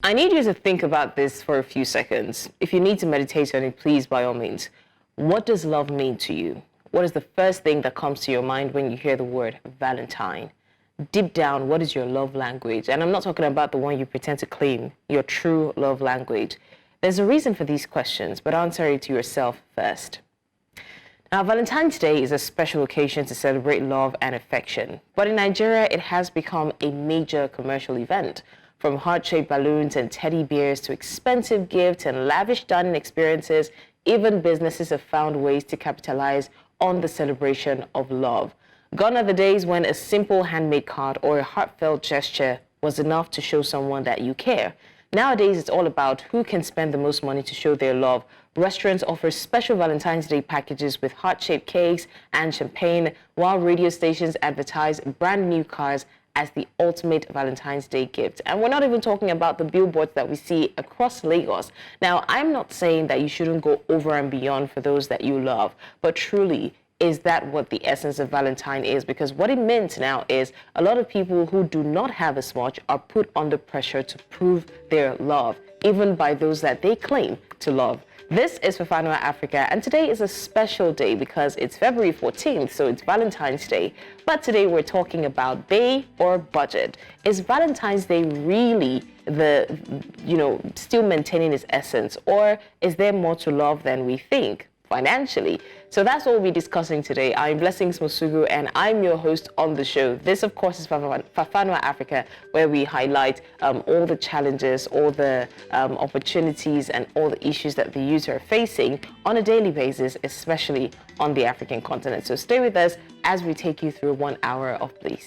I need you to think about this for a few seconds. If you need to meditate on it, please, by all means. What does love mean to you? What is the first thing that comes to your mind when you hear the word Valentine? Deep down, what is your love language? And I'm not talking about the one you pretend to claim, your true love language. There's a reason for these questions, but answer it to yourself first. Now, Valentine's Day is a special occasion to celebrate love and affection. But in Nigeria, it has become a major commercial event. From heart-shaped balloons and teddy bears to expensive gifts and lavish dining experiences, even businesses have found ways to capitalize on the celebration of love. Gone are the days when a simple handmade card or a heartfelt gesture was enough to show someone that you care. Nowadays, it's all about who can spend the most money to show their love. Restaurants offer special Valentine's Day packages with heart-shaped cakes and champagne, while radio stations advertise brand new cars as the ultimate Valentine's Day gift. And we're not even talking about the billboards that we see across Lagos. Now, I'm not saying that you shouldn't go over and beyond for those that you love, but truly, is that what the essence of Valentine is? Because what it meant now is a lot of people who do not have as much are put under pressure to prove their love, even by those that they claim to love. This is Fasuba Africa, and today is a special day because it's February 14th, so it's Valentine's Day. But today we're talking about bae or budget. Is Valentine's Day really still maintaining its essence, or is there more to love than we think financially? So that's what we'll be discussing today. I'm Blessings Mosugu, and I'm your host on the show. This, of course, is Fasuba Africa, where we highlight all the challenges, all the opportunities, and all the issues that the youth are facing on a daily basis, especially on the African continent. So stay with us as we take you through 1 hour of Bliss.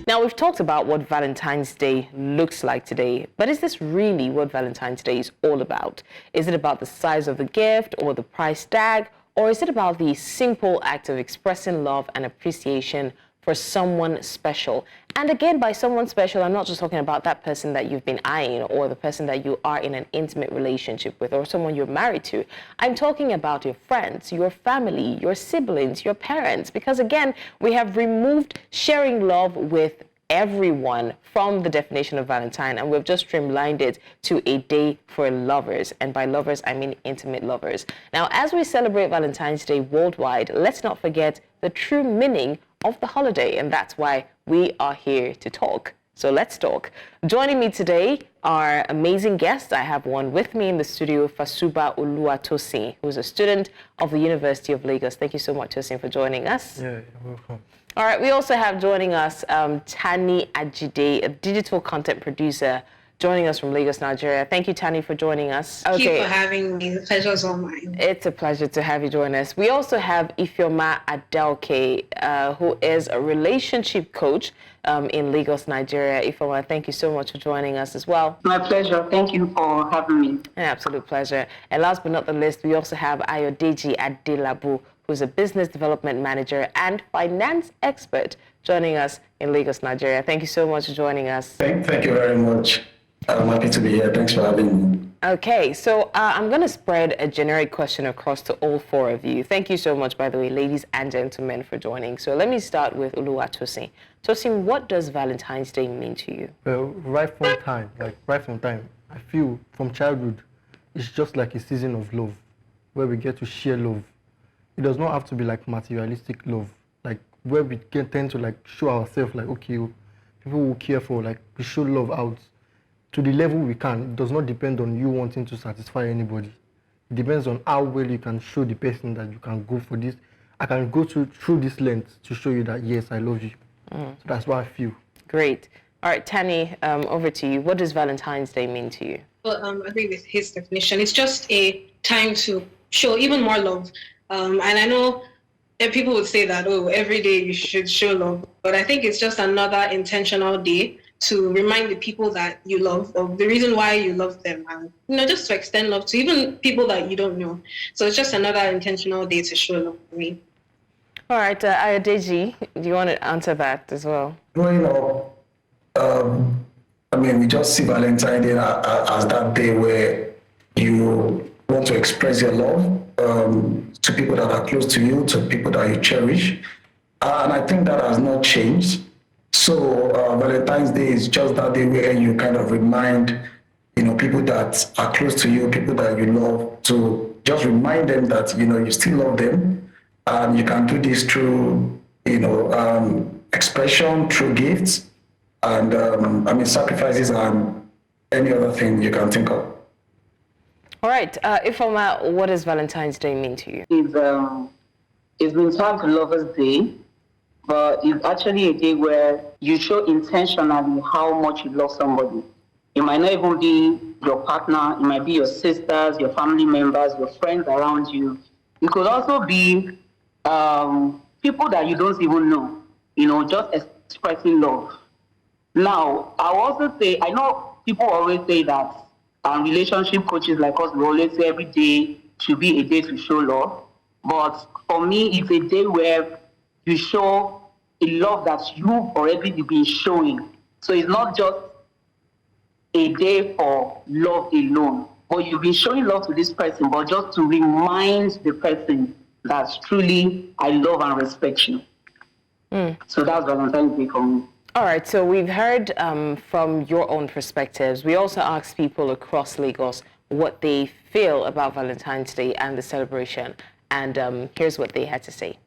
Now, we've talked about what Valentine's Day looks like today, but is this really what Valentine's Day is all about? Is it about the size of the gift or the price tag, or is it about the simple act of expressing love and appreciation for someone special? And again, by someone special, I'm not just talking about that person that you've been eyeing or the person that you are in an intimate relationship with or someone you're married to. I'm talking about your friends, your family, your siblings, your parents, because again, we have removed sharing love with everyone from the definition of Valentine, and we've just streamlined it to a day for lovers. And by lovers, I mean intimate lovers. Now, as we celebrate Valentine's Day worldwide, let's not forget the true meaning of the holiday, and that's why we are here to talk. So let's talk. Joining me today are amazing guests. I have one with me in the studio, Fasuba Oluwatosin, who's a student of the University of Lagos. Thank you so much, Tosin, for joining us. Yeah, you're welcome. All right, we also have joining us Tani Ajide, a digital content producer, joining us from Lagos, Nigeria. Thank you, Tani, for joining us. Thank you for having me. The pleasure is all mine. It's a pleasure to have you join us. We also have Ifeoma Ada-Oke, who is a relationship coach in Lagos, Nigeria. Ifeoma, thank you so much for joining us as well. My pleasure. Thank you for having me. An absolute pleasure. And last but not the least, we also have Ayodeji Adelabu, who's a business development manager and finance expert, joining us in Lagos, Nigeria. Thank you so much for joining us. Thank you very much. I'm happy to be here. Thanks for having me. Okay, so I'm going to spread a generic question across to all four of you. Thank you so much, by the way, ladies and gentlemen, for joining. So let me start with Oluwatosin. Tosin, what does Valentine's Day mean to you? Well, right from time, I feel from childhood, it's just like a season of love, where we get to share love. It does not have to be like materialistic love, like where we can tend to like show ourselves like, okay, people will care for, like we show love out to the level we can. It does not depend on you wanting to satisfy anybody. It depends on how well you can show the person that you can go for this. I can go through this length to show you that, yes, I love you. So that's what I feel. Great. All right, Tani, over to you. What does Valentine's Day mean to you? Well, I agree with his definition. It's just a time to show even more love. And I know people would say that, oh, every day you should show love. But I think it's just another intentional day to remind the people that you love of the reason why you love them, and just to extend love to even people that you don't know. So it's just another intentional day to show love for me. All right, Ayodeji, do you want to answer that as well? Well, we just see Valentine Day as that day where you want to express your love to people that are close to you, to people that you cherish. And I think that has not changed. So Valentine's Day is just that day where you kind of remind, people that are close to you, people that you love, to just remind them that, you still love them. And you can do this through, expression, through gifts, and sacrifices and any other thing you can think of. All right, Ifeoma, what does Valentine's Day mean to you? It's been tagged Lovers Day, but it's actually a day where you show intentionally how much you love somebody. It might not even be your partner, it might be your sisters, your family members, your friends around you. It could also be people that you don't even know, just expressing love. Now, I will also say, I know people always say that relationship coaches like us, we always say every day should be a day to show love. But for me, it's a day where you show a love that you've already been showing. So it's not just a day for love alone, but you've been showing love to this person, but just to remind the person that truly I love and respect you. So that's Valentine's Day for me. All right, so we've heard from your own perspectives. We also asked people across Lagos what they feel about Valentine's Day and the celebration. And here's what they had to say.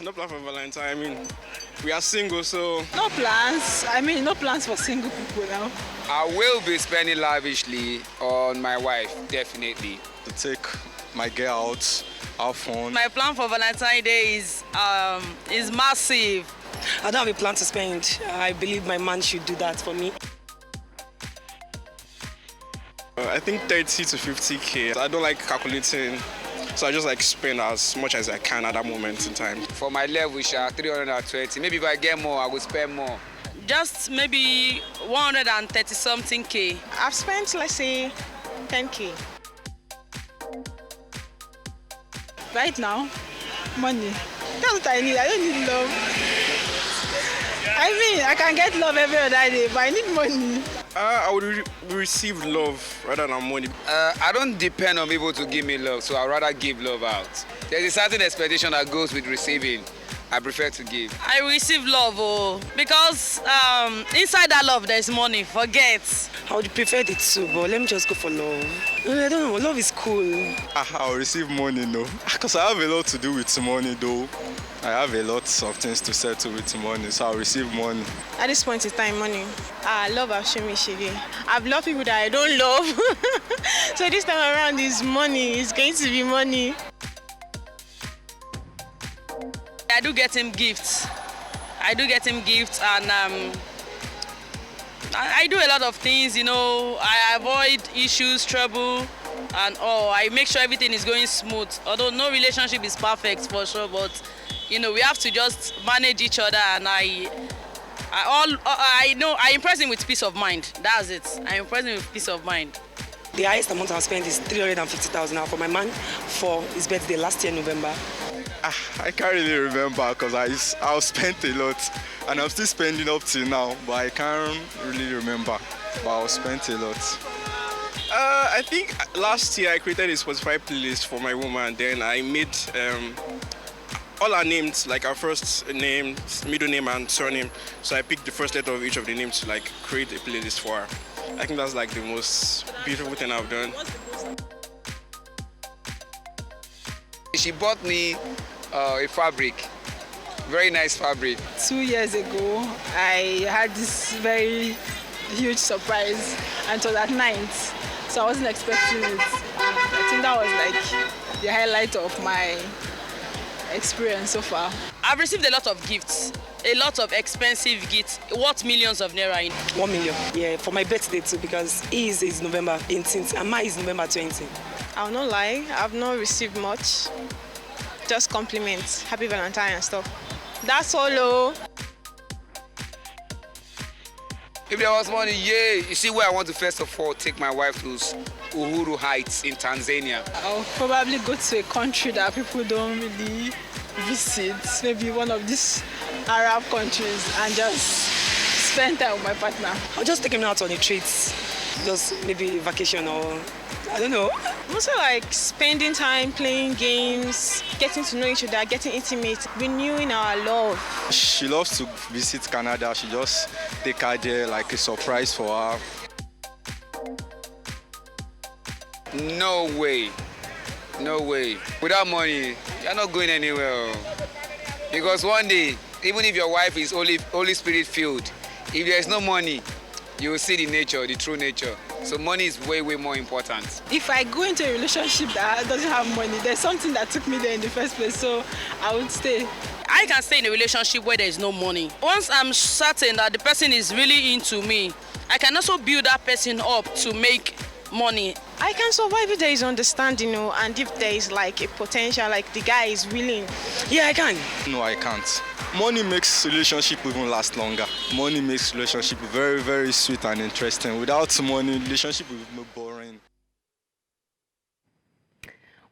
No plan for Valentine. We are single, so... No plans. No plans for single people now. I will be spending lavishly on my wife, definitely. To take my girl out, have fun. My plan for Valentine's Day is massive. I don't have a plan to spend. I believe my man should do that for me. I think 30 to 50K. I don't like calculating, so I just spend as much as I can at that moment in time. For my level, 320. Maybe if I get more, I will spend more. Just maybe 130 something K. I've spent, let's say, 10K. Right now, money. That's what I need. I don't need love. I can get love every other day, but I need money. I would receive love rather than money. I don't depend on people to give me love, so I'd rather give love out. There's a certain expectation that goes with receiving. I prefer to give. I receive love, because inside that love there's money. Forget. I would prefer the two, but let me just go for love. I don't know, love is cool. I'll receive money, no. Because I have a lot to do with money, though. I have a lot of things to settle with money, so I'll receive money. At this point in time, money. Love has shown me shege. I've loved people that I don't love. So this time around is money. It's going to be money. I do get him gifts. And I do a lot of things, I avoid issues, trouble, and I make sure everything is going smooth. Although no relationship is perfect for sure, but we have to just manage each other, and I impress him with peace of mind. That's it. I impress him with peace of mind. The highest amount I've spent is 350,000 now for my man for his birthday last year, November. I can't really remember because I've spent a lot and I'm still spending up till now, but I can't really remember. But I've spent a lot. I think last year I created a Spotify playlist for my woman. Then I made all our names, like our first name, middle name, and surname. So I picked the first letter of each of the names to create a playlist for her. I think that's the most beautiful thing I've done. She bought me a fabric, very nice fabric. 2 years ago, I had this very huge surprise, and it was at night, so I wasn't expecting it. I think that was the highlight of my experience so far. I've received a lot of gifts, a lot of expensive gifts, worth millions of naira. 1 million, yeah, for my birthday too, because his is November 18th and mine is November 20th. I'll not lie, I've not received much. Just compliments, happy Valentine and stuff. That's all. If there was money, yeah. You see where I want to first of all take my wife to Uhuru Heights in Tanzania. I'll probably go to a country that people don't really visit, maybe one of these Arab countries, and just spend time with my partner. I'll just take him out on a treat. just maybe vacation or I don't know. Also like spending time playing games, getting to know each other, getting intimate, renewing our love. She loves to visit Canada. She just take her there like a surprise for her. No way. No way. Without money, you're not going anywhere. Because one day, even if your wife is Holy Spirit filled, if there's no money, you will see the nature, the true nature. So money is way, way more important. If I go into a relationship that doesn't have money, there's something that took me there in the first place, so I would stay. I can stay in a relationship where there is no money. Once I'm certain that the person is really into me, I can also build that person up to make money. I can survive if there is understanding, and if there is like a potential, like the guy is willing. Yeah, I can. No, I can't. Money makes relationship even last longer. Money makes relationship very, very sweet and interesting. Without money, relationship will be more boring.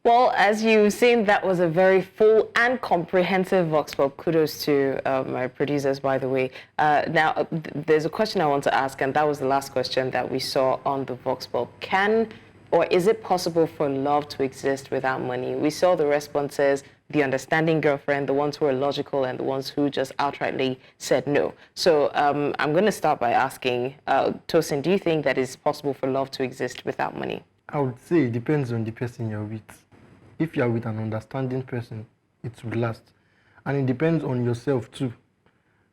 Well, as you've seen, that was a very full and comprehensive Vox Pop. Kudos to my producers, by the way. Now, there's a question I want to ask, and that was the last question that we saw on the Vox Pop. Can or is it possible for love to exist without money? We saw the responses, the understanding girlfriend, the ones who are logical, and the ones who just outrightly said no. So I'm going to start by asking, Tosin, do you think that it's possible for love to exist without money? I would say it depends on the person you're with. If you're with an understanding person, it will last. And it depends on yourself too.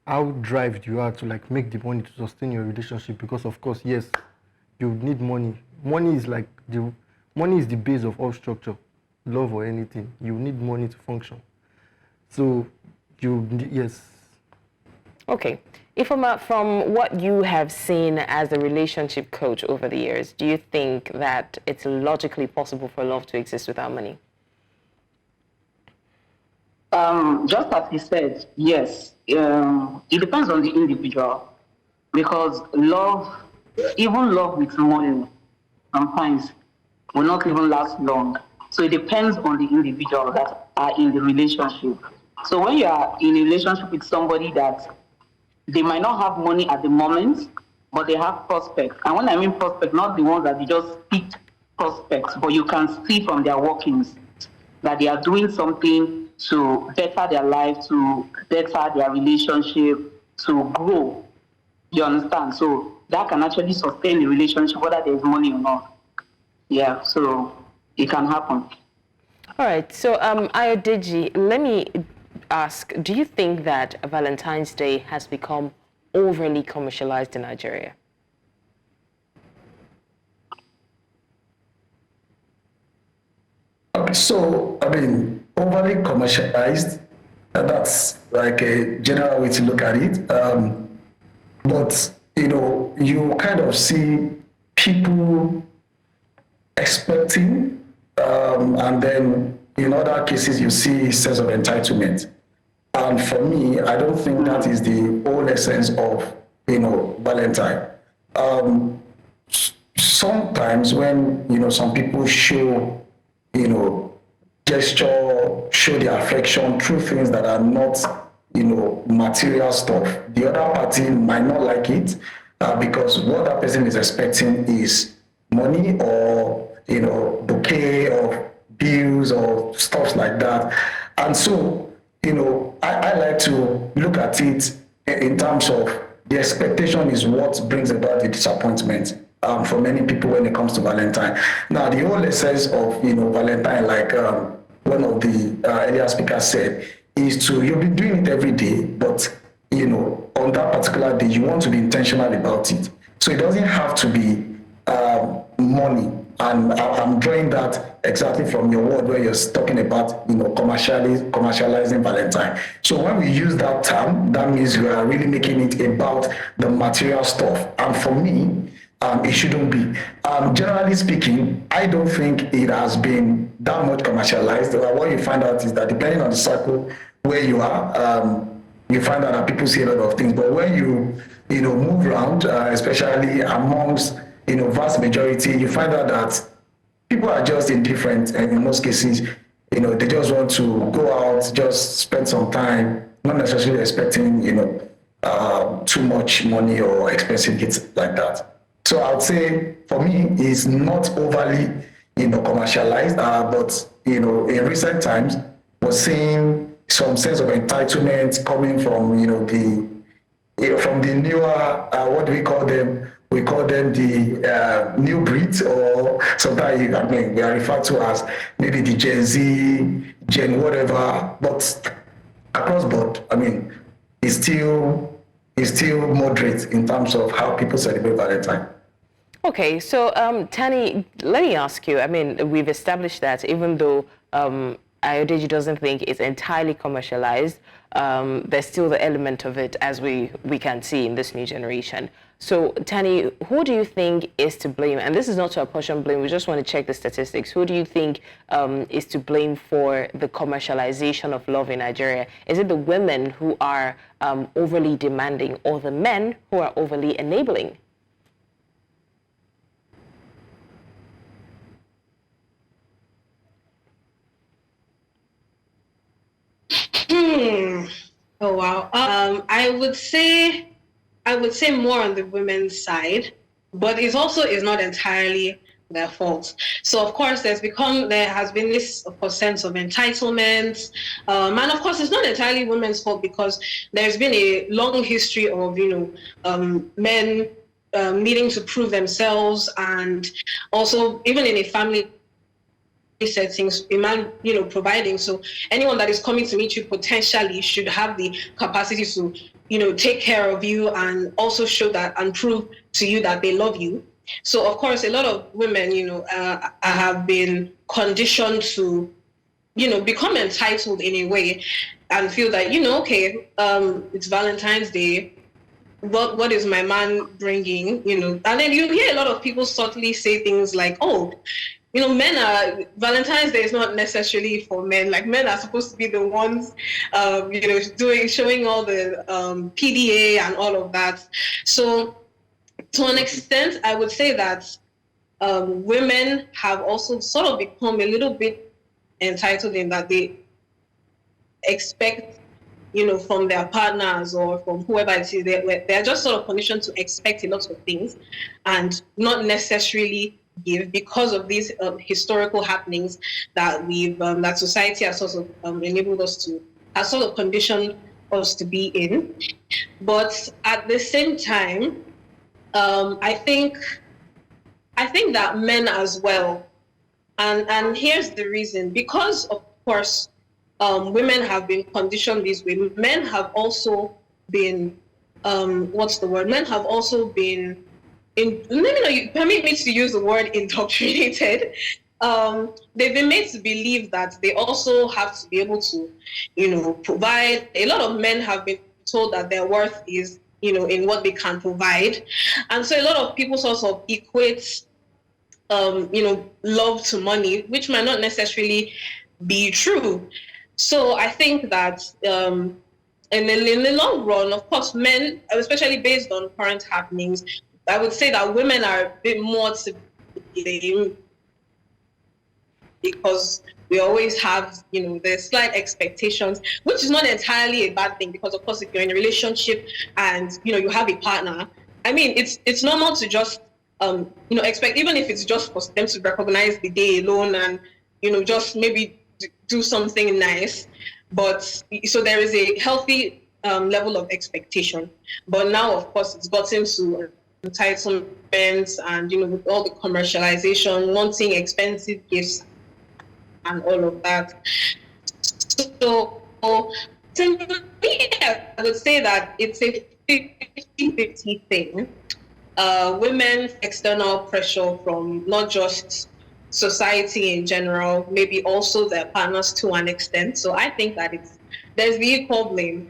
How drive you are to like make the money to sustain your relationship, because of course, yes, you need money. Money is like money is the base of all structure, love or anything. You need money to function. So yes. Okay. Ifeoma, from what you have seen as a relationship coach over the years, do you think that it's logically possible for love to exist without money? Just as he said, yes. It depends on the individual, because love, even love with money, sometimes will not even last long. So it depends on the individual that are in the relationship. So when you are in a relationship with somebody that they might not have money at the moment, but they have prospects. And when I mean prospects, not the ones that they just picked prospects, but you can see from their workings that they are doing something to better their life, to better their relationship, to grow. You understand? So that can actually sustain the relationship, whether there's money or not. Yeah, so it can happen. All right. So, Ayodeji, let me ask, do you think that Valentine's Day has become overly commercialized in Nigeria? So, I mean, overly commercialized, that's like a general way to look at it. But, you kind of see people expecting, and then in other cases, you see sense of entitlement. And for me, I don't think that is the whole essence of, Valentine. Sometimes when, some people show, gesture, show their affection through things that are not, material stuff, the other party might not like it because what that person is expecting is money or, bouquet of bills or stuff like that. And so, I like to look at it in terms of the expectation is what brings about the disappointment for many people when it comes to Valentine. Now, the whole essence of, Valentine, like one of the earlier speakers said, is you'll be doing it every day, but, on that particular day, you want to be intentional about it. So it doesn't have to be money. And I'm drawing that exactly from your word where you're talking about, commercializing Valentine. So when we use that term, that means we are really making it about the material stuff. And for me, it shouldn't be. Generally speaking, I don't think it has been that much commercialized. What you find out is that depending on the circle where you are, you find out that people see a lot of things. But when you move around, especially amongst vast majority, you find out that people are just indifferent, and in most cases, they just want to go out, just spend some time, not necessarily expecting too much money or expensive gifts like that. So I would say for me, it's not overly, commercialized, but in recent times, we're seeing some sense of entitlement coming from, from the newer, what do we call them? We call them the new breeds, or sometimes we are referred to as maybe the Gen Z, Gen whatever. But across board, it's still moderate in terms of how people celebrate Valentine. Okay, so Tani, let me ask you. I mean, we've established that even though Ayodeji doesn't think it's entirely commercialized, there's still the element of it, as we can see in this new generation. So Tani, who do you think is to blame? And this is not to apportion blame, we just want to check the statistics. Who do you think is to blame for the commercialization of love in Nigeria? Is it the women who are overly demanding, or the men who are overly enabling? Oh wow. I would say more on the women's side, but it also is not entirely their fault. So of course there has been this, of course, sense of entitlement, and of course it's not entirely women's fault, because there's been a long history of men needing to prove themselves, and also even in a family settings, a man, providing. So anyone that is coming to meet you potentially should have the capacity to, take care of you, and also show that and prove to you that they love you. So of course, a lot of women, have been conditioned to, become entitled in a way, and feel that, okay, it's Valentine's Day. What is my man bringing? And then you hear a lot of people subtly say things like, oh, Valentine's Day is not necessarily for men. Like, men are supposed to be the ones, showing all the PDA and all of that. So to an extent, I would say that women have also sort of become a little bit entitled in that they expect, from their partners or from whoever it is, they're just sort of conditioned to expect a lot of things and not necessarily give, because of these historical happenings that that society has sort of enabled us to, has sort of conditioned us to be in. But at the same time, I think that men as well, and here's the reason: because of course women have been conditioned this way, men have also been men have also been you permit me to use the word indoctrinated. They've been made to believe that they also have to be able to, provide. A lot of men have been told that their worth is, in what they can provide. And so a lot of people sort of equate, love to money, which might not necessarily be true. So I think that in the long run, of course, men, especially based on current happenings, I would say that women are a bit more to blame, because we always have, the slight expectations, which is not entirely a bad thing, because of course, if you're in a relationship and, you have a partner, I mean, it's normal to just, expect, even if it's just for them to recognize the day alone and, just maybe do something nice. But so there is a healthy level of expectation. But now, of course, it's gotten to entitlements and, with all the commercialization, wanting expensive gifts and all of that. So to me, I would say that it's a 50-50 thing. Women's external pressure from not just society in general, maybe also their partners to an extent. So I think that there's the equal blame.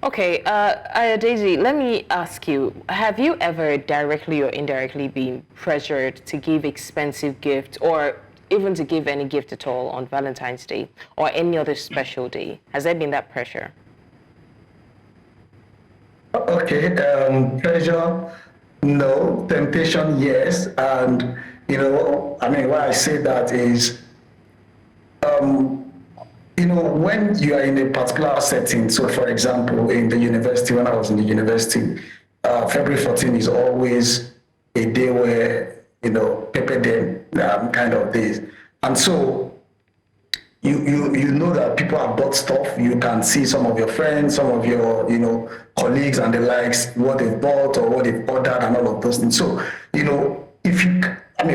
Okay, Ayodeji, let me ask you, have you ever directly or indirectly been pressured to give expensive gifts, or even to give any gift at all on Valentine's Day or any other special day? Has there been that pressure? Okay, pressure, no. Temptation, yes. And, why I say that is, when you are in a particular setting, so for example, in the university, when I was in the university, February 14 is always a day where, pepper them kind of days. And so you know that people have bought stuff. You can see some of your friends, some of your, colleagues and the likes, what they've bought or what they've ordered and all of those things. So,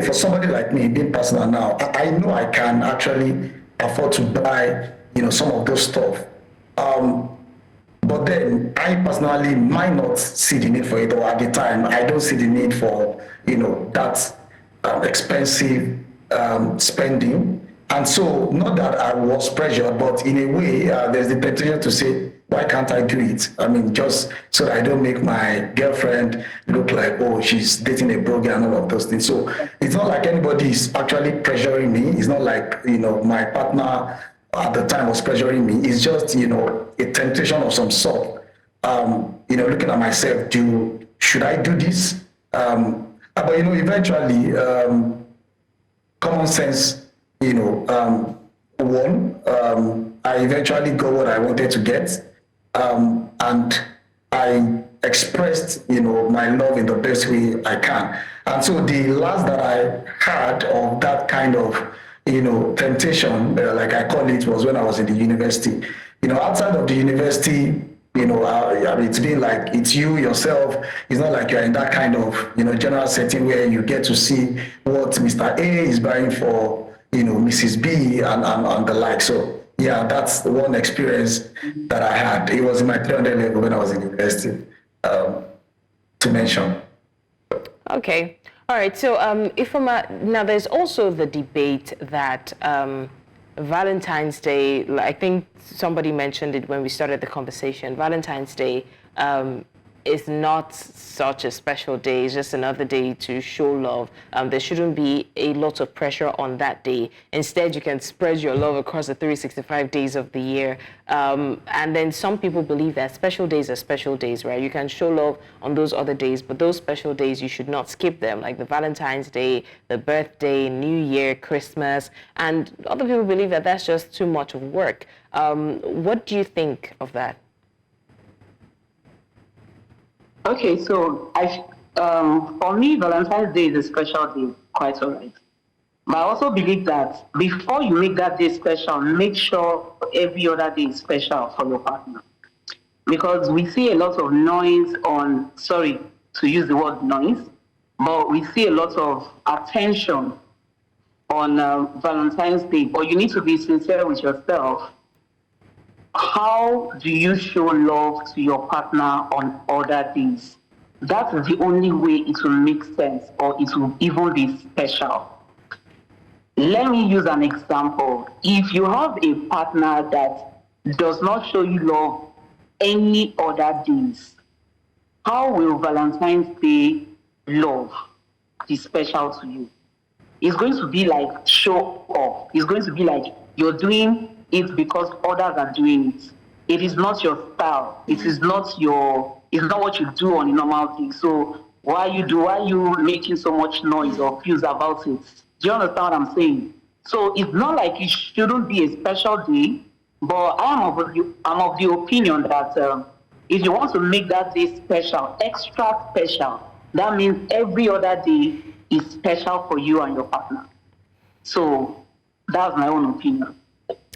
for somebody like me, being personal now, I know I can actually afford to buy, some of those stuff. But then I personally might not see the need for it, or at the time, I don't see the need for, that expensive spending. And so, not that I was pressured, but in a way, there's the temptation to say, why can't I do it? Just so that I don't make my girlfriend look like, oh, she's dating a brogue and all of those things. So it's not like anybody is actually pressuring me. It's not like, my partner at the time was pressuring me. It's just, a temptation of some sort. Looking at myself, should I do this? But, eventually, common sense, I eventually got what I wanted to get. And I expressed, my love in the best way I can. And so the last that I had of that kind of, temptation, like I call it, was when I was in the university. Outside of the university, it's been like it's you yourself. It's not like you're in that kind of, general setting where you get to see what Mr. A is buying for, Mrs. B and the like. So yeah, that's the one experience that I had. It was in my 300 level when I was in university, to mention. Okay. All right. So, Ifeoma, now there's also the debate that Valentine's Day, I think somebody mentioned it when we started the conversation, Valentine's Day is not such a special day. It's just another day to show love. There shouldn't be a lot of pressure on that day. Instead, you can spread your love across the 365 days of the year. And then some people believe that special days are special days, right? You can show love on those other days, but those special days, you should not skip them, like the Valentine's Day, the birthday, New Year, Christmas. And other people believe that that's just too much of work. What do you think of that? Okay, so for me, Valentine's Day is a special day, quite all right. But I also believe that before you make that day special, make sure every other day is special for your partner. Because we see a lot of noise sorry to use the word noise, but we see a lot of attention on Valentine's Day. But you need to be sincere with yourself. How do you show love to your partner on other days? That is the only way it will make sense, or it will even be special. Let me use an example. If you have a partner that does not show you love any other days, how will Valentine's Day love be special to you? It's going to be like show off. It's going to be like you're doing it because others are doing it. It is not your style. It's not what you do on a normal day. So why you making so much noise or fuss about it? Do you understand what I'm saying? So it's not like it shouldn't be a special day, but I'm of the opinion that if you want to make that day special, extra special, that means every other day is special for you and your partner. So that's my own opinion.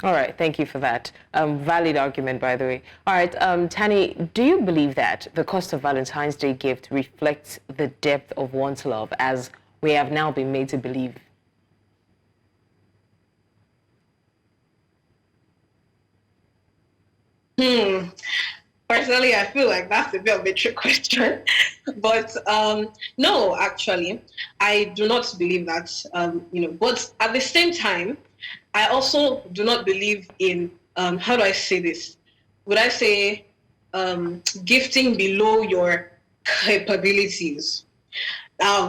All right, thank you for that. Valid argument, by the way. All right, Tani, do you believe that the cost of Valentine's Day gift reflects the depth of one's love, as we have now been made to believe? Personally, I feel like that's a bit of a trick question. But no, actually, I do not believe that, but at the same time, I also do not believe in, how do I say this? Would I say gifting below your capabilities?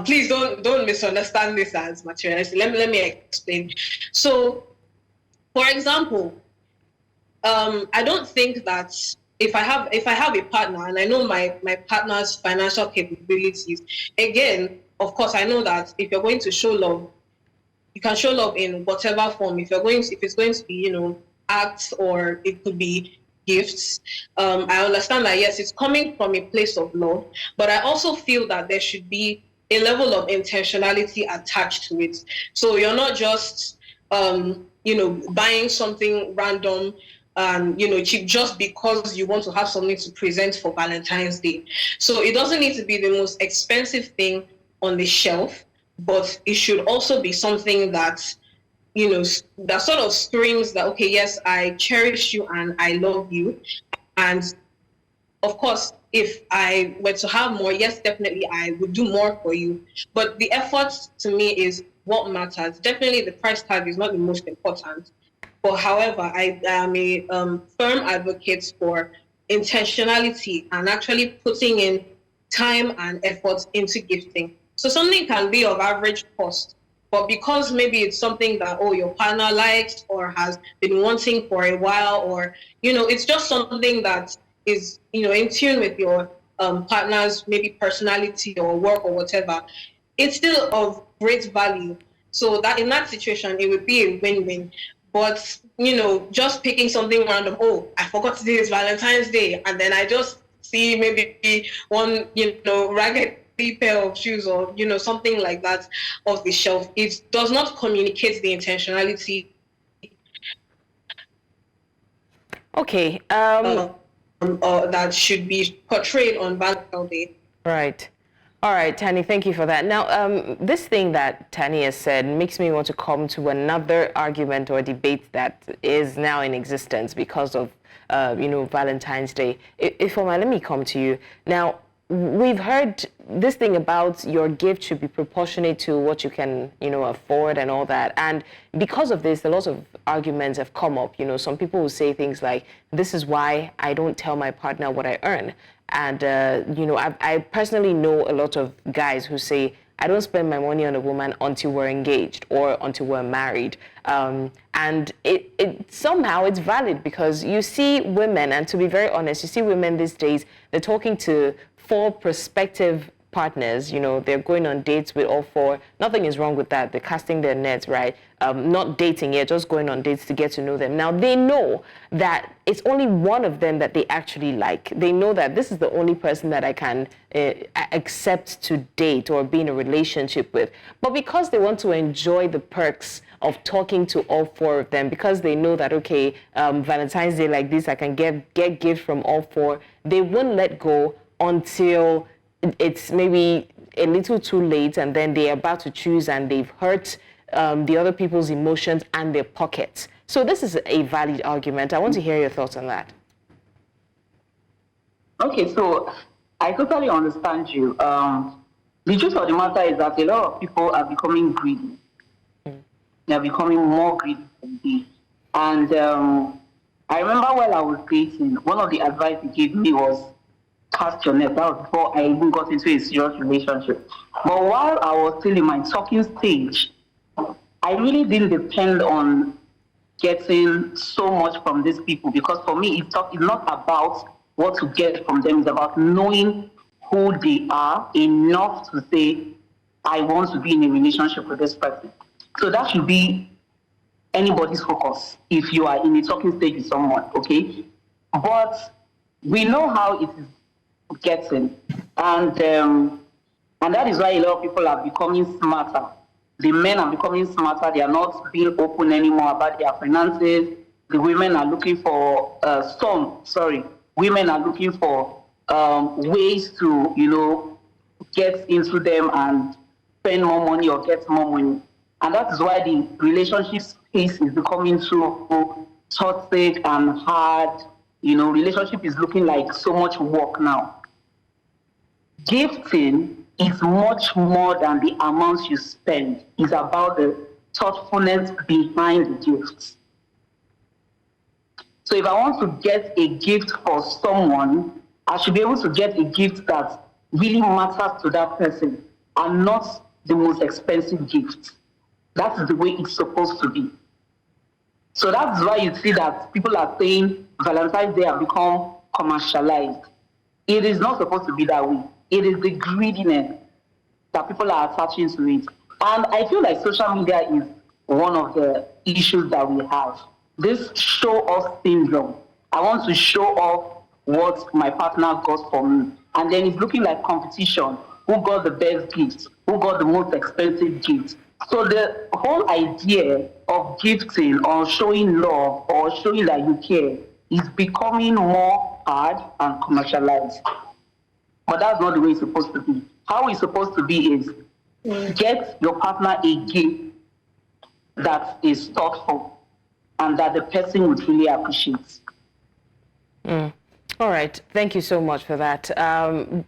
Please don't misunderstand this as materialistic. Let me explain. So, for example, I don't think that if I have a partner and I know my partner's financial capabilities, again, of course, I know that if you're going to show love, you can show love in whatever form. If it's going to be, acts, or it could be gifts. I understand that, yes, it's coming from a place of love, but I also feel that there should be a level of intentionality attached to it. So you're not just, buying something random and, cheap just because you want to have something to present for Valentine's Day. So it doesn't need to be the most expensive thing on the shelf, but it should also be something that, that sort of screams that, okay, yes, I cherish you and I love you. And of course, if I were to have more, yes, definitely I would do more for you. But the effort to me is what matters. Definitely the price tag is not the most important. But however, I am a firm advocate for intentionality and actually putting in time and effort into gifting. So something can be of average cost, but because maybe it's something that, your partner likes or has been wanting for a while, or, it's just something that is, in tune with your partner's maybe personality or work or whatever, it's still of great value. So that in that situation, it would be a win-win. But, just picking something random, I forgot today is Valentine's Day, and then I just see maybe one, ragged pair of shoes or, something like that off the shelf, it does not communicate the intentionality. Okay. That should be portrayed on Valentine's Day. Right. All right, Tani, thank you for that. Now, this thing that Tani has said makes me want to come to another argument or debate that is now in existence because of, Valentine's Day. Ifeoma, let me come to you. Now, we've heard this thing about your gift should be proportionate to what you can, afford and all that. And because of this, a lot of arguments have come up. Some people will say things like, this is why I don't tell my partner what I earn. And, I personally know a lot of guys who say, I don't spend my money on a woman until we're engaged or until we're married. And it somehow it's valid because you see women, and to be very honest, you see women these days, they're talking to 4 prospective partners, they're going on dates with all 4. Nothing is wrong with that. They're casting their nets, right? Not dating yet, just going on dates to get to know them. Now, they know that it's only one of them that they actually like. They know that this is the only person that I can accept to date or be in a relationship with. But because they want to enjoy the perks of talking to all 4 of them, because they know that, okay, Valentine's Day like this, I can get gifts from all 4, they won't let go until it's maybe a little too late and then they're about to choose and they've hurt the other people's emotions and their pockets. So this is a valid argument. I want to hear your thoughts on that. Okay, so I totally understand you. The truth of the matter is that a lot of people are becoming greedy. They are becoming more greedy than they. And I remember while I was dating, one of the advice he gave me was, cast your net. That was before I even got into a serious relationship. But while I was still in my talking stage, I really didn't depend on getting so much from these people because for me, it's not about what to get from them. It's about knowing who they are enough to say, I want to be in a relationship with this person. So that should be anybody's focus if you are in a talking stage with someone, okay? But we know how it is getting, and that is why a lot of people are becoming smarter. The men are becoming smarter. They are not being open anymore about their finances. The women are looking for women are looking for ways to get into them and spend more money or get more money, and that is why the relationship space is becoming so toxic and hard. Relationship is looking like so much work now. Gifting is much more than the amounts you spend. It's about the thoughtfulness behind the gifts. So if I want to get a gift for someone, I should be able to get a gift that really matters to that person and not the most expensive gift. That's the way it's supposed to be. So that's why you see that people are saying Valentine's Day have become commercialized. It is not supposed to be that way. It is the greediness that people are attaching to it. And I feel like social media is one of the issues that we have. This show-off syndrome. I want to show off what my partner got for me. And then it's looking like competition. Who got the best gift? Who got the most expensive gift? So the whole idea of gifting or showing love or showing that you care is becoming more hard and commercialized. But that's not the way it's supposed to be. How it's supposed to be is get your partner a gift that is thoughtful and that the person would really appreciate. All right. Thank you so much for that.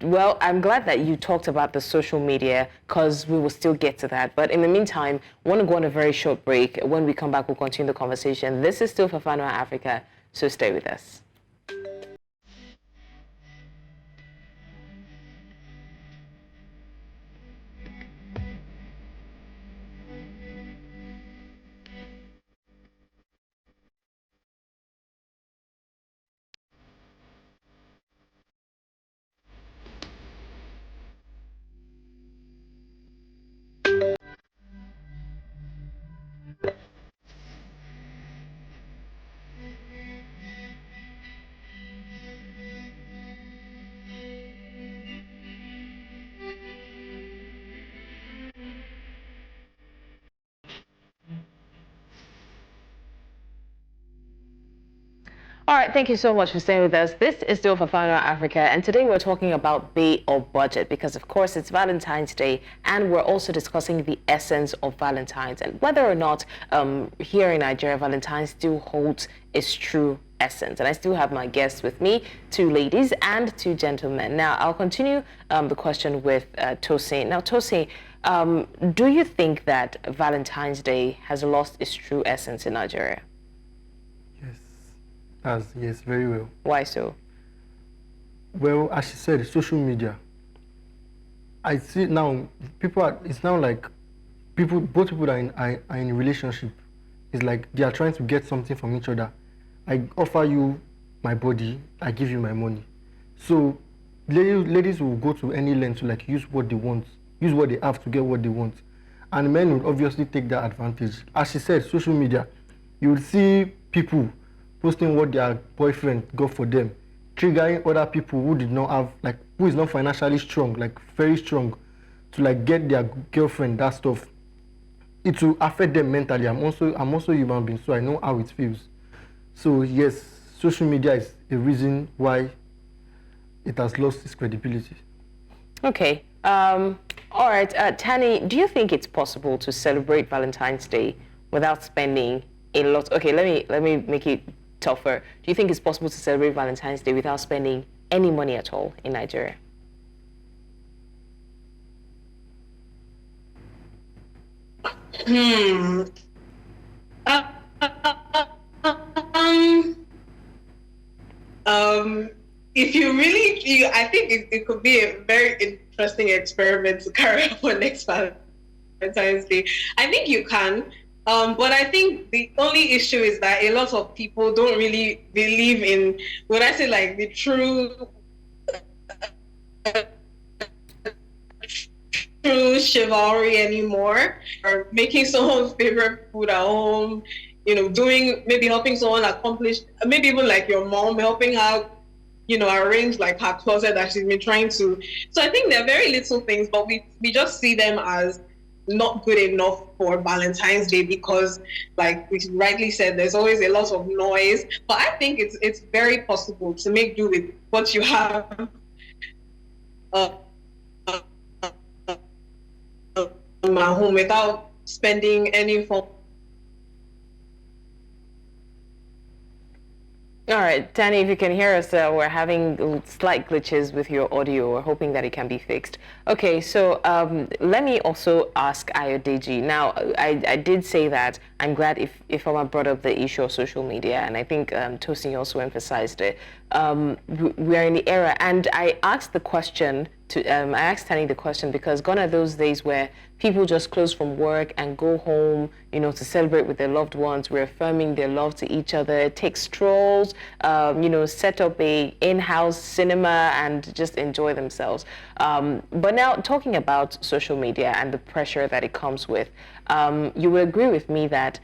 Well, I'm glad that you talked about the social media because we will still get to that. But in the meantime, I want to go on a very short break. When we come back, we'll continue the conversation. This is still Fafana Africa, so stay with us. All right, thank you so much for staying with us. This is still Fafana Africa, and today we're talking about pay or budget because, of course, it's Valentine's Day, and we're also discussing the essence of Valentine's and whether or not here in Nigeria, Valentine's still holds its true essence. And I still have my guests with me, 2 ladies and 2 gentlemen. Now, I'll continue the question with Tosin. Now, Tosin, do you think that Valentine's Day has lost its true essence in Nigeria? Yes, very well. Why so? Well, as she said, social media. I see now, it's now like both people that are in a relationship. It's like they are trying to get something from each other. I offer you my body, I give you my money. So ladies will go to any length to like use what they want, use what they have to get what they want. And men will obviously take that advantage. As she said, social media, you will see people posting what their boyfriend got for them, triggering other people who did not have, like, who is not financially strong, like very strong, to like get their girlfriend that stuff. It will affect them mentally. I'm also a human being, so I know how it feels. So yes, social media is a reason why it has lost its credibility. Okay. All right. Tani, do you think it's possible to celebrate Valentine's Day without spending a lot? Okay, let me make it tougher. Do you think it's possible to celebrate Valentine's Day without spending any money at all in Nigeria? If you really, I think it could be a very interesting experiment to carry out for next Valentine's Day. I think you can. But I think the only issue is that a lot of people don't really believe in, would I say, like the true chivalry anymore, or making someone's favorite food at home, maybe helping someone accomplish, maybe even like your mom, helping her, arrange like her closet that she's been trying to. So I think there are very little things, but we just see them as not good enough for Valentine's Day because, like we rightly said, there's always a lot of noise. But I think it's very possible to make do with what you have at home without spending any form. All right, Tani, if you can hear us, we're having slight glitches with your audio. We're hoping that it can be fixed. Okay, so let me also ask Ayodeji. Now, I did say that I'm glad if Ifeoma brought up the issue of social media, and I think Tosin also emphasized it. We are in the era, and I asked the question I asked Tani the question because gone are those days where people just close from work and go home, to celebrate with their loved ones, reaffirming their love to each other, take strolls, set up a in-house cinema and just enjoy themselves. But now talking about social media and the pressure that it comes with, you will agree with me that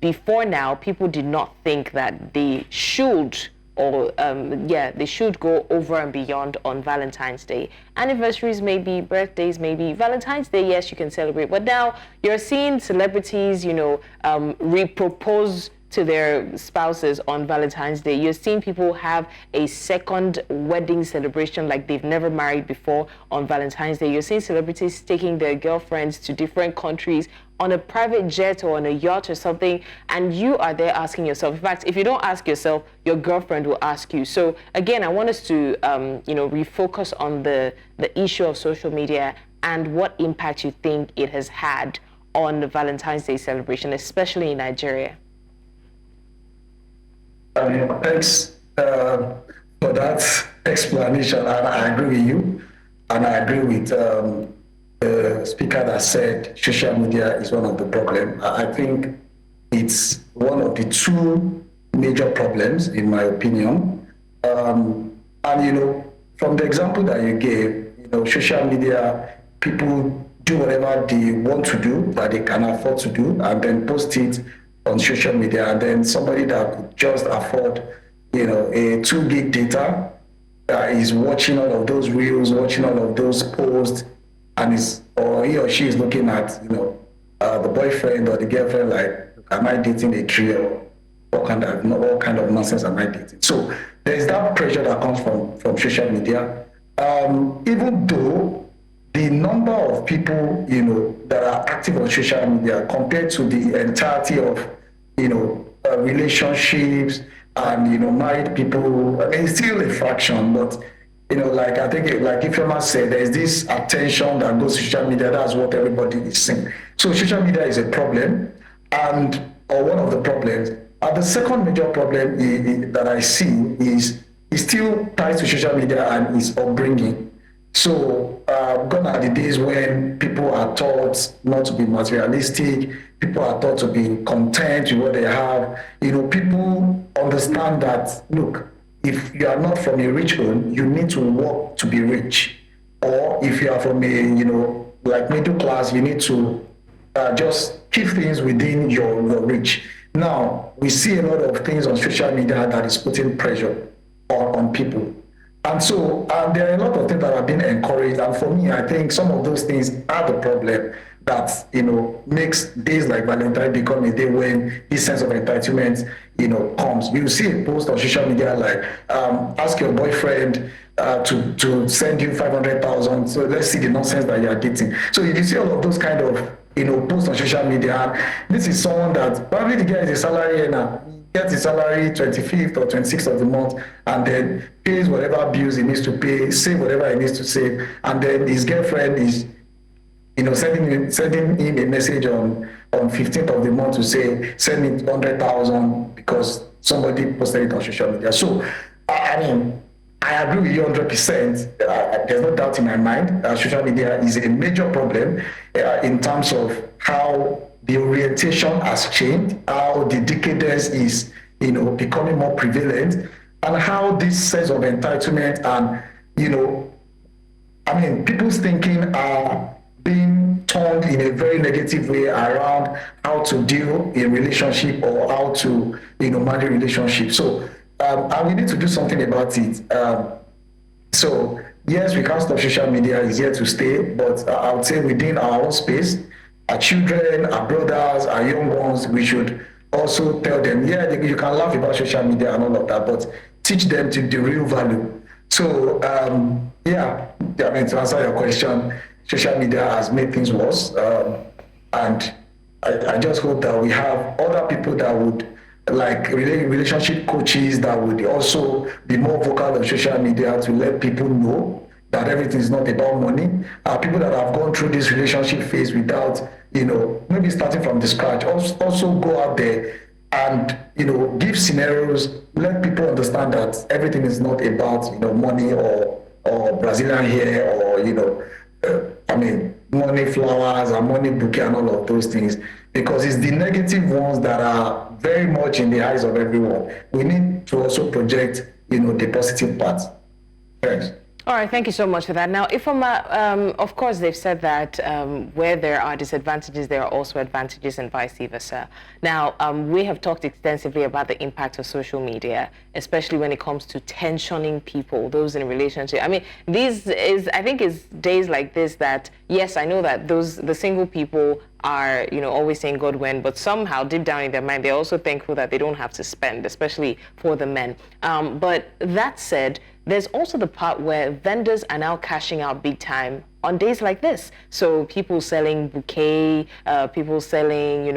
before now, people did not think that they should or they should go over and beyond on Valentine's Day. Anniversaries maybe, birthdays maybe, Valentine's Day, yes, you can celebrate. But now you're seeing celebrities, repropose to their spouses on Valentine's Day. You're seeing people have a second wedding celebration like they've never married before on Valentine's Day. You're seeing celebrities taking their girlfriends to different countries on a private jet or on a yacht or something, and you are there asking yourself. In fact, if you don't ask yourself, your girlfriend will ask you. So again, I want us to refocus on the issue of social media and what impact you think it has had on the Valentine's Day celebration, especially in Nigeria. Thanks for that explanation, and I agree with you, and I agree with the speaker that said social media is one of the problems. I think it's one of the two major problems, in my opinion. And from the example that you gave, social media, people do whatever they want to do, that they can afford to do, and then post it on social media, and then somebody that could just afford, a 2 gig data is watching all of those reels, watching all of those posts, and he or she is looking at, the boyfriend or the girlfriend like, am I dating a tree, or what kind of nonsense am I dating? So there's that pressure that comes from social media. Even though the number of people, that are active on social media compared to the entirety of, relationships and, married people, I mean, it's still a fraction, but, I think, like Ifeoma said, there's this attention that goes to social media. That's what everybody is seeing. So social media is a problem, or one of the problems. And the second major problem that I see is still tied to social media and is upbringing. So gone are the days when people are taught not to be materialistic, people are taught to be content with what they have. People understand that, look, if you are not from a rich home, you need to work to be rich. Or if you are from a, like middle class, you need to just keep things within your reach. Now, we see a lot of things on social media that is putting pressure on people. And so there are a lot of things that are being encouraged. And for me, I think some of those things are the problem that, makes days like Valentine become a day when this sense of entitlement, comes. You see a post on social media like, ask your boyfriend to send you 500,000. So let's see the nonsense that you are dating. So you see all of those kind of, posts on social media. This is someone that probably the guy is a salary earner. Gets his salary 25th or 26th of the month, and then pays whatever bills he needs to pay, save whatever he needs to save, and then his girlfriend is, sending him a message on 15th of the month to say, send me 100,000 because somebody posted it on social media. So, I mean, I agree with you 100%. There's no doubt in my mind. Social media is a major problem in terms of how the orientation has changed, how the decadence is, becoming more prevalent, and how this sense of entitlement and, people's thinking are being turned in a very negative way around how to deal in relationship or how to, manage relationship. So, and we need to do something about it. So, yes, we can't stop social media, it's here to stay, but I would say within our own space, our children, our brothers, our young ones, we should also tell them, you can laugh about social media and all of that, but teach them to the real value. So, to answer your question, social media has made things worse. And I just hope that we have other people that would, like relationship coaches, that would also be more vocal on social media to let people know that everything is not about money. People that have gone through this relationship phase without, maybe starting from the scratch, also go out there and, give scenarios, let people understand that everything is not about, money or Brazilian hair or, money flowers and money bouquet and all of those things, because it's the negative ones that are very much in the eyes of everyone. We need to also project, the positive parts. Thanks. All right, thank you so much for that. Now, Ifeoma, of course, they've said that where there are disadvantages, there are also advantages and vice versa. Now, we have talked extensively about the impact of social media, especially when it comes to tensioning people, those in a relationship. I mean, I think it's days like this that, yes, I know that the single people are, always saying God when, but somehow deep down in their mind, they're also thankful that they don't have to spend, especially for the men. But that said, there's also the part where vendors are now cashing out big time on days like this. So people selling bouquet, people selling,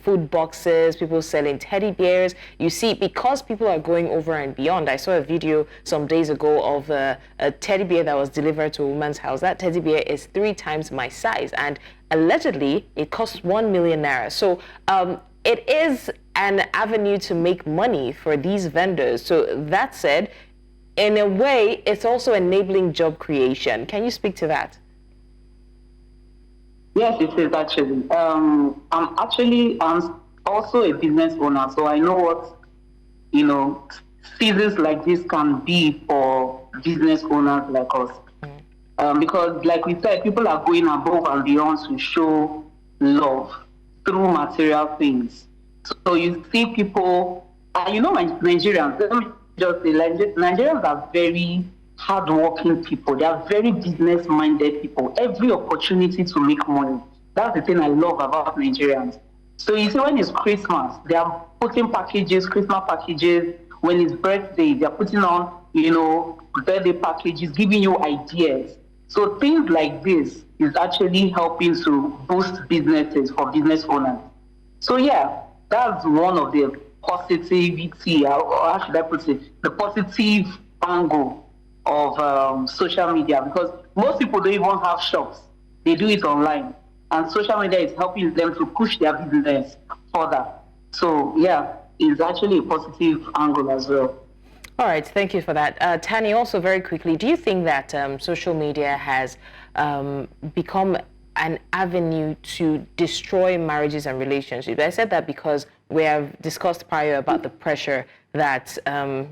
food boxes, people selling teddy bears. You see, because people are going over and beyond. I saw a video some days ago of a teddy bear that was delivered to a woman's house. That teddy bear is 3 times my size, and allegedly it costs 1 million naira. So it is an avenue to make money for these vendors. So that said, in a way, it's also enabling job creation. Can you speak to that? Yes, it is actually. I'm also a business owner, so I know what, seasons like this can be for business owners like us. Because like we said, people are going above and beyond to show love through material things. So you see people, Nigerians, let me just say, Nigerians are very hardworking people. They are very business-minded people. Every opportunity to make money. That's the thing I love about Nigerians. So you see, when it's Christmas, they are putting Christmas packages. When it's birthday, they are putting on, birthday packages, giving you ideas. So things like this is actually helping to boost businesses for business owners. So yeah, that's one of the positivity, or how should I put it, the positive angle of social media, because most people don't even have shops. They do it online. And social media is helping them to push their business further. So yeah, it's actually a positive angle as well. All right, thank you for that. Tani, also very quickly, do you think that social media has become an avenue to destroy marriages and relationships? I said that because we have discussed prior about the pressure that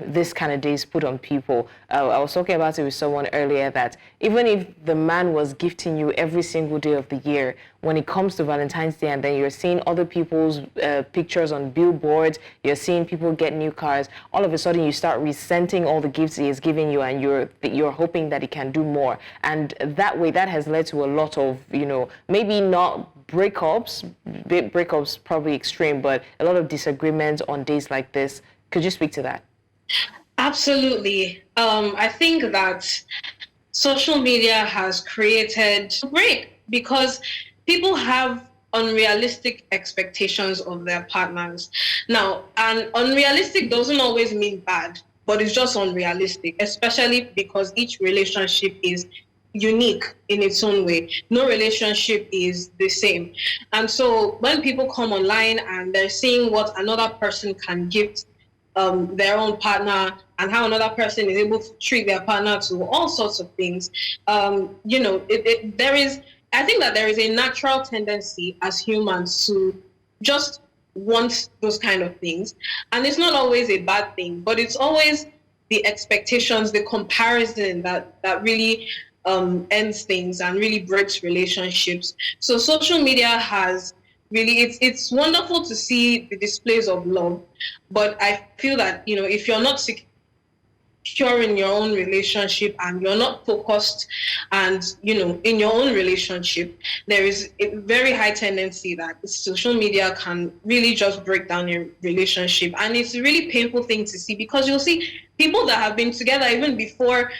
this kind of days put on people. I was talking about it with someone earlier that even if the man was gifting you every single day of the year, when it comes to Valentine's Day and then you're seeing other people's pictures on billboards, you're seeing people get new cars, all of a sudden you start resenting all the gifts he is giving you, and you're hoping that he can do more. And that way, that has led to a lot of, maybe not breakups probably extreme, but a lot of disagreements on days like this. Could you speak to that? Absolutely. I think that social media has created break because people have unrealistic expectations of their partners. Now, and unrealistic doesn't always mean bad, but it's just unrealistic, especially because each relationship is unique in its own way. No relationship is the same. And so when people come online and they're seeing what another person can give their own partner and how another person is able to treat their partner to all sorts of things, I think that there is a natural tendency as humans to just want those kind of things. And it's not always a bad thing, but it's always the expectations, the comparison that really ends things and really breaks relationships. So social media has really, it's wonderful to see the displays of love, but I feel that, if you're not secure in your own relationship and you're not focused and, in your own relationship, there is a very high tendency that social media can really just break down your relationship. And it's a really painful thing to see, because you'll see people that have been together even before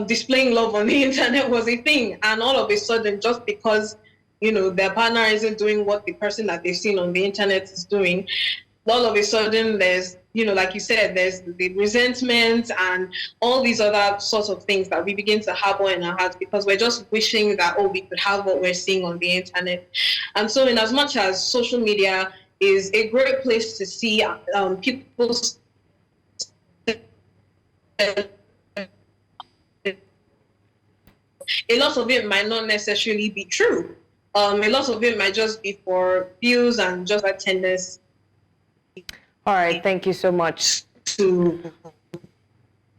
displaying love on the internet was a thing, and all of a sudden, just because their partner isn't doing what the person that they've seen on the internet is doing, all of a sudden there's like you said, there's the resentment and all these other sorts of things that we begin to harbor in our hearts because we're just wishing that we could have what we're seeing on the internet. And so in as much as social media is a great place to see people's a lot of it might not necessarily be true. A lot of it might just be for views and just a tendency. All right, thank you so much. To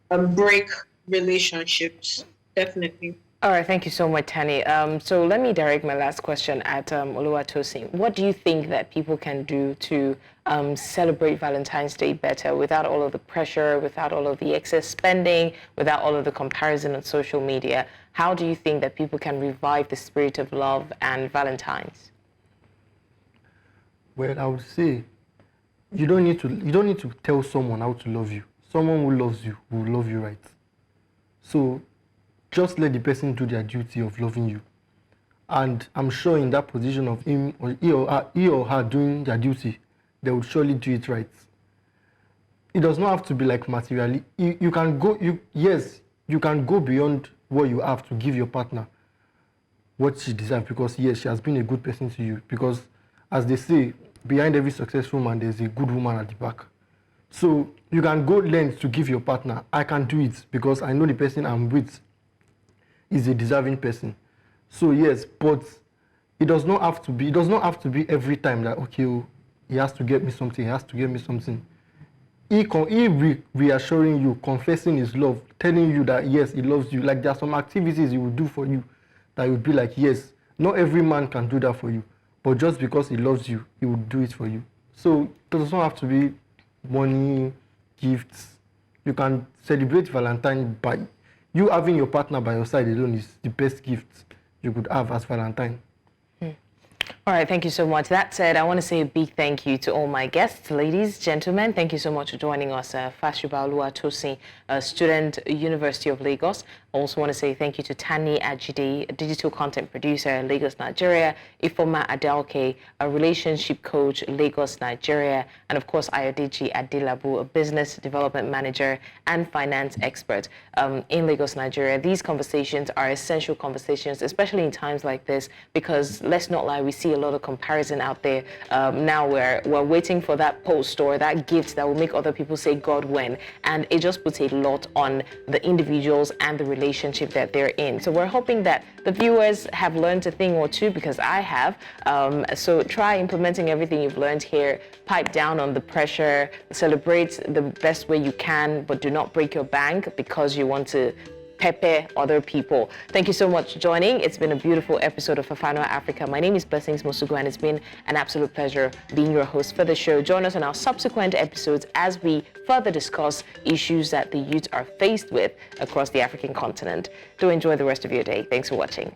break relationships. definitely. All right, thank you so much, Tani. So let me direct my last question at Oluwatosin. What do you think that people can do to celebrate Valentine's Day better without all of the pressure, without all of the excess spending, without all of the comparison on social media? How do you think that people can revive the spirit of love and Valentine's? Well, I would say you don't need to tell someone how to love you. Someone who loves you will love you right. So just let the person do their duty of loving you. And I'm sure in that position of him or he or her doing their duty, they would surely do it right. It does not have to be like materially. You can go beyond what you have to give your partner what she deserves, because yes, she has been a good person to you. Because as they say, behind every successful man, there's a good woman at the back. So you can go lengths to give your partner. I can do it because I know the person I'm with is a deserving person. So yes, but it does not have to be every time that, okay, oh, he has to get me something. He reassuring you, confessing his love, telling you that yes, he loves you. Like there are some activities he will do for you that you'll be like, yes, not every man can do that for you, but just because he loves you, he will do it for you. So it does not have to be money, gifts. You can celebrate Valentine by you having your partner by your side alone is the best gift you could have as Valentine. All right, thank you so much. That said, I want to say a big thank you to all my guests, ladies, gentlemen. Thank you so much for joining us. Fasuba Oluwatosin, student, University of Lagos. I also want to say thank you to Tani Ajide, a digital content producer, Lagos, Nigeria. Ifeoma Ada-Oke, a relationship coach, Lagos, Nigeria. And of course, Ayodeji Adelabu, a business development manager and finance expert in Lagos, Nigeria. These conversations are essential conversations, especially in times like this, because let's not lie, we see a lot of comparison out there now where we're waiting for that post or that gift that will make other people say God when, and it just puts a lot on the individuals and the relationship that they're in. So we're hoping that the viewers have learned a thing or two, because I have. So try implementing everything you've learned here. Pipe down on the pressure, celebrate the best way you can, but do not break your bank because you want to pepper other people. Thank you so much for joining. It's been a beautiful episode of Fafano Africa. My name is Blessings Mosugu, and it's been an absolute pleasure being your host for the show. Join us on our subsequent episodes as we further discuss issues that the youth are faced with across the African continent. Do enjoy the rest of your day. Thanks for watching.